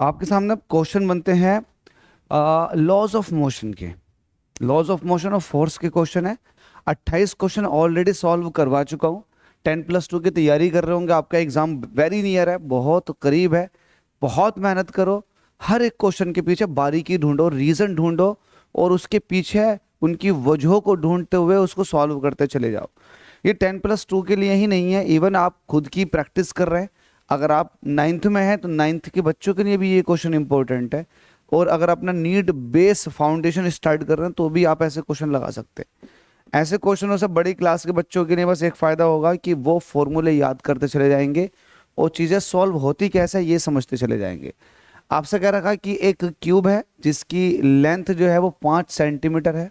आपके सामने क्वेश्चन बनते हैं लॉज ऑफ मोशन के। लॉज ऑफ मोशन और फोर्स के क्वेश्चन है। 28 क्वेश्चन ऑलरेडी सॉल्व करवा चुका हूँ। 10+2 की तैयारी कर रहे होंगे, आपका एग्जाम वेरी नियर है, बहुत करीब है। बहुत मेहनत करो, हर एक क्वेश्चन के पीछे बारीकी ढूंढो, रीजन ढूंढो, और उसके पीछे उनकी वजहों को ढूंढते हुए उसको सॉल्व करते चले जाओ। ये 10+2 के लिए ही नहीं है, इवन आप खुद की प्रैक्टिस कर रहे हैं। अगर आप 9th में हैं तो 9th के बच्चों के लिए भी ये क्वेश्चन इंपॉर्टेंट है। और अगर अपना नीड बेस फाउंडेशन स्टार्ट कर रहे हैं तो भी आप ऐसे क्वेश्चन लगा सकते हैं। ऐसे क्वेश्चनों से बड़ी क्लास के बच्चों के लिए बस एक फ़ायदा होगा कि वो फॉर्मूले याद करते चले जाएंगे और चीज़ें सॉल्व होती कैसे ये समझते चले जाएंगे। आपसे कह रखा कि एक क्यूब है जिसकी लेंथ जो है वो 5 सेंटीमीटर है,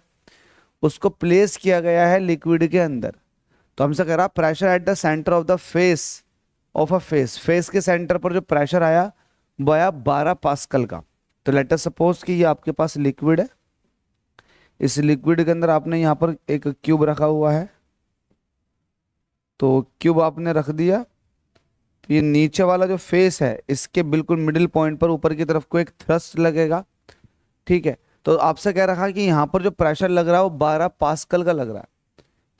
उसको प्लेस किया गया है लिक्विड के अंदर। तो हमसे कह रहा pressure at the centre of the face of a face, face के सेंटर पर जो प्रेशर आया वो आया 12 पास्कल का। तो लेट अस सपोज कि ये आपके पास लिक्विड है, इस लिक्विड के अंदर आपने यहाँ पर एक क्यूब रखा हुआ है। तो क्यूब आपने रख दिया, तो ये नीचे वाला जो फेस है इसके बिल्कुल मिडिल पॉइंट पर ऊपर की तरफ को एक थ्रस्ट लगेगा। ठीक है, तो आपसे कह रखा कि यहाँ पर जो प्रेशर लग रहा है वो 12 पास्कल का लग रहा है।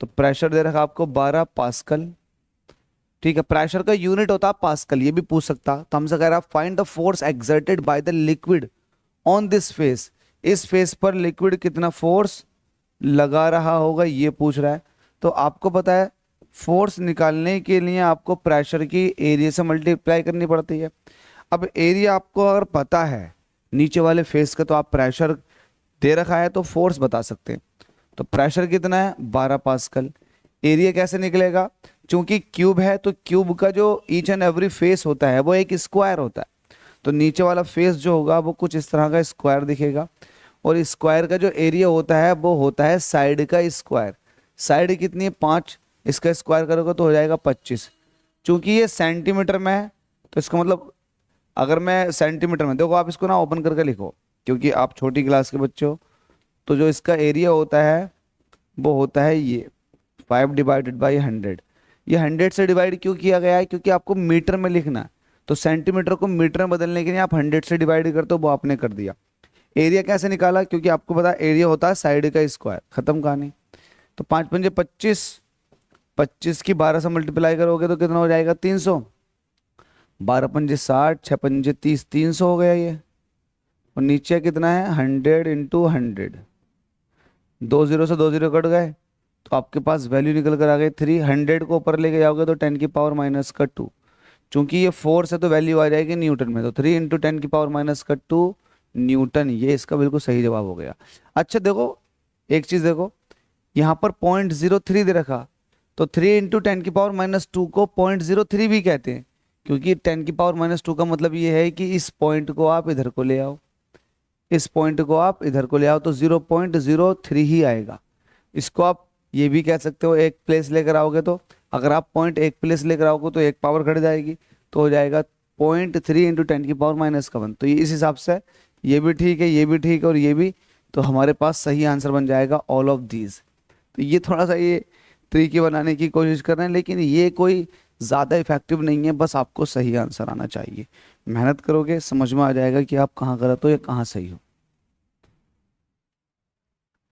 तो प्रेशर दे रखा आपको 12 पास्कल। ठीक है, प्रेशर का यूनिट होता है पास्कल, ये भी पूछ सकता। तो हमसे कह रहा find the force exerted by the liquid on this face. इस फेस पर लिक्विड कितना फोर्स लगा रहा होगा ये पूछ रहा है। तो आपको पता है फोर्स निकालने के लिए आपको प्रेशर की एरिया से मल्टीप्लाई करनी पड़ती है। अब एरिया आपको अगर पता है नीचे वाले फेस का तो आप प्रेशर दे रखा है तो फोर्स बता सकते हैं। तो प्रेशर कितना है 12 पास्कल। एरिया कैसे निकलेगा, चूंकि क्यूब है तो क्यूब का जो ईच एंड एवरी फेस होता है वो एक स्क्वायर होता है। तो नीचे वाला फेस जो होगा वो कुछ इस तरह का स्क्वायर दिखेगा, और स्क्वायर का जो एरिया होता है वो होता है साइड का स्क्वायर। साइड कितनी है 5, इसका स्क्वायर करोगे तो हो जाएगा 25। चूंकि ये सेंटीमीटर में है तो इसका मतलब अगर मैं सेंटीमीटर में, देखो आप इसको ना ओपन करके लिखो क्योंकि आप छोटी क्लास के बच्चे हो। तो जो इसका एरिया होता है वो होता है ये 5/100। ये 100 से डिवाइड क्यों किया गया है, क्योंकि आपको मीटर में लिखना है। तो सेंटीमीटर को मीटर में बदलने के लिए आप 100 से डिवाइड करते हो, वो आपने कर दिया। एरिया कैसे निकाला, क्योंकि आपको पता है एरिया होता है साइड का स्क्वायर, खत्म कहानी। तो 5×5 = 25 की 12 से मल्टीप्लाई करोगे तो कितना हो जाएगा 300। 12×5 = 60, 6×5 = 30, 300 हो गया ये। और नीचे कितना है 100 × 100, 2 0 से 2 0 कट गए तो आपके पास वैल्यू निकल कर आ गई 3। 100 को ऊपर लेके जाओगे तो 10⁻⁻2। चूंकि ये फोर्स है तो वैल्यू आ जाएगी न्यूटन में, तो 3 × 10⁻⁻2 न्यूटन, ये इसका बिल्कुल सही जवाब हो गया। अच्छा देखो एक चीज देखो, यहाँ पर 0.03 दे रखा, तो 3 × 10⁻2 को 0.03 भी कहते हैं, क्योंकि 10⁻2 का मतलब ये है कि इस पॉइंट को आप इधर को ले आओ, इस पॉइंट को आप इधर को ले आओ तो 0.03 ही आएगा। इसको आप ये भी कह सकते हो एक प्लेस लेकर आओगे तो, अगर आप पॉइंट एक प्लेस लेकर आओगे तो एक पावर घट जाएगी, तो हो जाएगा 0.3 × 10⁻⁻1। तो ये इस हिसाब से ये भी ठीक है, ये भी ठीक है और ये भी। तो हमारे पास सही आंसर बन जाएगा ऑल ऑफ दीज। तो ये थोड़ा सा ये तरीके बनाने की कोशिश कर रहे हैं, लेकिन ये कोई ज़्यादा इफेक्टिव नहीं है, बस आपको सही आंसर आना चाहिए। मेहनत करोगे समझ में आ जाएगा कि आप कहाँ गलत हो या कहाँ सही हो।